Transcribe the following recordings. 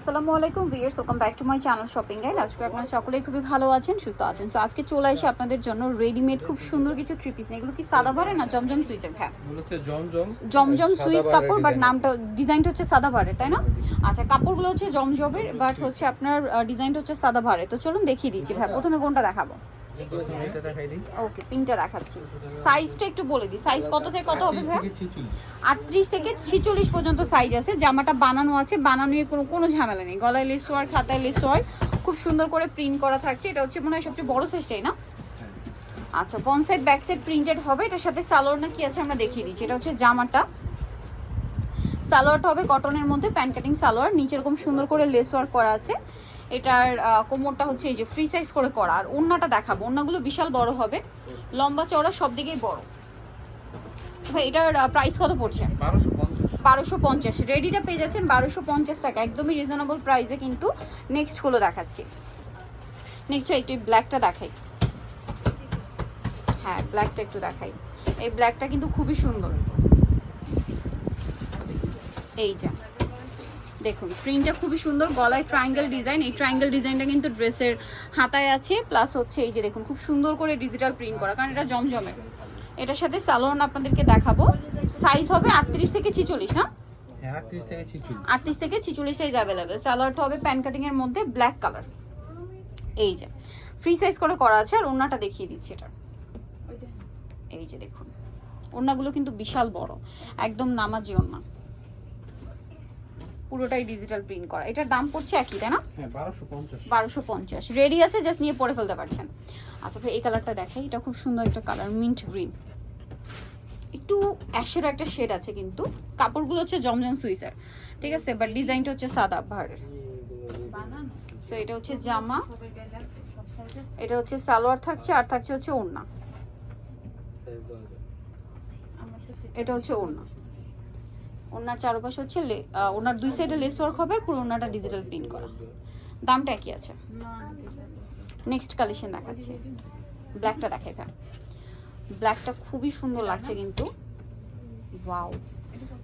আসসালামু আলাইকুম viewers, welcome back to my channel shopping guide. আজকে আপনারা সকলেই খুবই ভালো আছেন, সুস্থ আছেন। সো আজকে চলে আসি আপনাদের জন্য রেডিমেড খুব সুন্দর কিছু থ্রি পিস। এগুলো কি সাদাবারে না জমজম সুইসের? হ্যাঁ, জমজম সুইস কাপড়, বাট নামটা ডিজাইনটা হচ্ছে সাদাবারে, তাই না? আচ্ছা, কাপড়গুলো হচ্ছে জমজমের, বাট হচ্ছে আপনার ডিজাইনটা হচ্ছে সাদাবারে। তো চলুন দেখিয়ে দিচ্ছি ভাই, প্রথমে কোনটা দেখাবো? ওকে, পিঙ্কটা দেখাচ্ছি। সাইজটা একটু বলে দিই, সাইজ কত থেকে কত হবে ভাই? 38 থেকে 46 পর্যন্ত সাইজ আছে। জামাটা বানানো আছে, বানানো নিয়ে কোনো ঝামেলা নেই। গলায় লেস ওয়ার্ক, হাতায় লেস ওয়ার্ক, খুব সুন্দর করে প্রিন্ট করা থাকছে। এটা হচ্ছে মনে হয় সবচেয়ে বড় সাইজটাই না? আচ্ছা, front side back side printed হবে। এটার সাথে সালোয়ার না কি আছে আমরা দেখিয়ে দিচ্ছি। এটা হচ্ছে জামাটা, সালোয়ারটা হবে কটনের মধ্যে, প্যান্ট কাটিং সালোয়ার, নিচে এরকম সুন্দর করে লেস ওয়ার্ক করা আছে। এটার কোমরটা হচ্ছে এই যে ফ্রি সাইজ করে করা। আর ওড়নাটা দেখাবো, ওড়নাগুলো বিশাল বড় হবে, লম্বা চওড়া সব দিকেই বড়। ভাই এটার প্রাইস কত পড়ছে? 1250। রেডিটা পেয়ে যাচ্ছেন 1250 টাকা, একদমই রিজনেবল প্রাইসে। কিন্তু নেক্সট গুলো দেখাচ্ছি। নেক্সট একটু ব্ল্যাকটা দেখাই। হ্যাঁ, ব্ল্যাকটা একটু দেখাই। এই ব্ল্যাকটা কিন্তু খুবই সুন্দর। এই যে দেখুন, প্রিন্টটা খুবই সুন্দর, গলায় ট্রায়াঙ্গেল ডিজাইন। এই ট্রায়াঙ্গেল ডিজাইনটা কিন্তু ড্রেসের হাতায় আছে, প্লাস হচ্ছে এই যে দেখুন খুব সুন্দর করে ডিজিটাল প্রিন্ট করা, কারণ এটা জমজমের। এটার সাথে সালোয়ার আপনাদেরকে দেখাবো। সাইজ হবে 38 থেকে 46 না? 38 থেকে 46 সাইজ অ্যাভেলেবেল। সালোয়ারটা হবে প্যান কাটিং এর মধ্যে, ব্ল্যাক কালার। এই যে ফ্রি সাইজ করে করা আছে। আর ওড়নাটা দেখিয়ে দিচ্ছি এটা। এই যে দেখুন, ওড়নাগুলো কিন্তু বিশাল বড়, একদম নামাজি ওড়না, পুরোটাই ডিজিটাল প্রিন্ট করা। এটার দাম পড়ছে একই, তাই না? 1250। রেডি আছে, জাস্ট নিয়ে পরে ফেলতে পারছেন। আচ্ছা ভাই, এই কালারটা দেখাই। এটা খুব সুন্দর একটা কালার, মিন্ট গ্রিন, একটু অ্যাশের একটা শেড আছে। কিন্তু কাপড়গুলো হচ্ছে জমজম সুইসের, ঠিক আছে, বাট ডিজাইনটা হচ্ছে সাদা বাহারের। সো এটা হচ্ছে জামা, এটা হচ্ছে সালোয়ার থাকছে, আর থাকছে হচ্ছে ওড়না। এটা হচ্ছে ওড়না, ওনার চারপাশে হচ্ছে ওনার দুই সাইডে লেস ওয়ার্ক হবে, পুরো ওনাটা ডিজিটাল প্রিন্ট করা। দামটা কি আছে? নেক্সট কালেকশন দেখাচ্ছি। ব্ল্যাকটা দেখাই ভাই। ব্ল্যাকটা খুবই সুন্দর লাগছে কিন্তু, ওয়াও,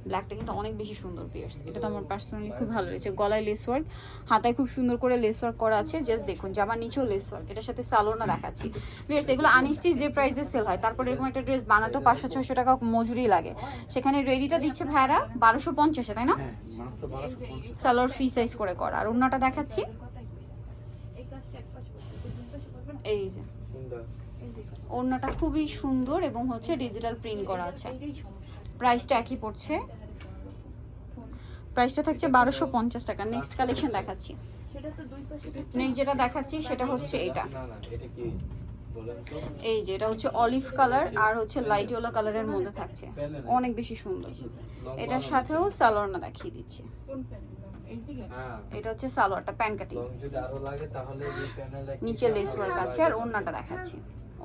ব্ল্যাকটা কিন্তু অনেক বেশি সুন্দর ভিউয়ার্স। এটা তো আমার পার্সোনালি খুব ভালো লেগেছে। গলায় লেস ওয়ার্ক, হাতায় খুব সুন্দর করে লেস ওয়ার্ক করা আছে। জাস্ট দেখুন, জামার নিচেও লেস ওয়ার্ক। এটার সাথে সালোয়ার না দেখাচ্ছি ভিউয়ার্স। এগুলো আনস্টিচ যে প্রাইসে সেল হয়, তারপরে এরকম একটা ড্রেস বানাতেও 500-600 টাকা মজুরি লাগে। সেখানে রেডিটা দিচ্ছে ভাইরা 1250, তাই না? সালোয়ার ফ্রি সাইজ করে করা। আর ওড়নাটা দেখাচ্ছি, এই যে ওড়নাটা খুবই সুন্দর এবং হচ্ছে ডিজিটাল প্রিন্ট করা আছে। প্রাইসটা একই পড়ছে, প্রাইসটা থাকছে 1250 টাকা। নেক্সট কালেকশন দেখাচ্ছি। নেক্সট যেটা দেখাচ্ছি সেটা হচ্ছে এটা। এই যে এটা হচ্ছে অলিভ কালার আর হচ্ছে লাইট ইয়েলো কালারের মধ্যে থাকছে, অনেক বেশি সুন্দর। এটার সাথেও সালোয়ারটা দেখিয়ে দিচ্ছি। এটা হচ্ছে সালোয়ারটা, প্যান কাটিং, নিচে লেস ওয়ার্ক আছে। আর ওড়নাটা দেখাচ্ছি,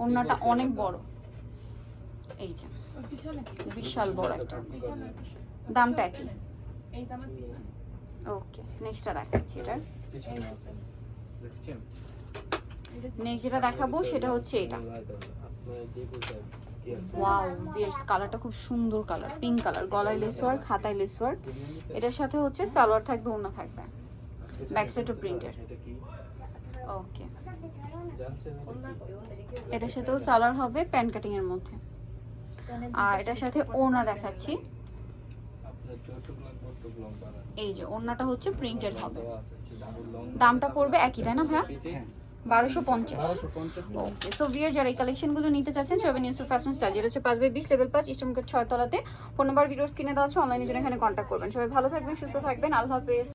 ওড়নাটা অনেক বড়, এই যে বিশাল বড় একটা। দামটা কি? ওকে, নেক্সটটা দেখাচ্ছি। এটা নেক্সট যেটা দেখাবো সেটা হচ্ছে এটা। ওয়াও ভিউয়ার্স, কালারটা খুব সুন্দর কালার, পিঙ্ক কালার, গলায় লেস ওয়ার্ক, হাতায় লেস ওয়ার্ক। এটার সাথে হচ্ছে সালোয়ার থাকবে, ওড়না থাকবে, ব্যাক সাইডও প্রিন্টের। ওকে, এটার সাথেও সালোয়ার হবে প্যান কাটিং এর মধ্যে। আর এটার সাথে ওড়না দেখাচ্ছি। এই যে ওড়নাটা হচ্ছে প্রিন্টেড হবে। দামটা পড়বে একই, তাই না ভাইয়া? 1250। ওকে, সো ভিউয়ার যারা এই কালেকশনগুলো নিতে চাচ্ছেন, সবাই নিউজ ফ্যাশন স্টাইল, যেটা হচ্ছে 5/20 লেভেল 5 ইস্টার্ন মার্কেট 6 তলাতে। ফোন নাম্বার ভিডিওস কিনে দেওয়া আছে, অনলাইনে জন্য এখানে কন্ট্যাক্ট করবেন। সবাই ভালো থাকবেন, সুস্থ থাকবেন, আল্লাহ হাফেজ।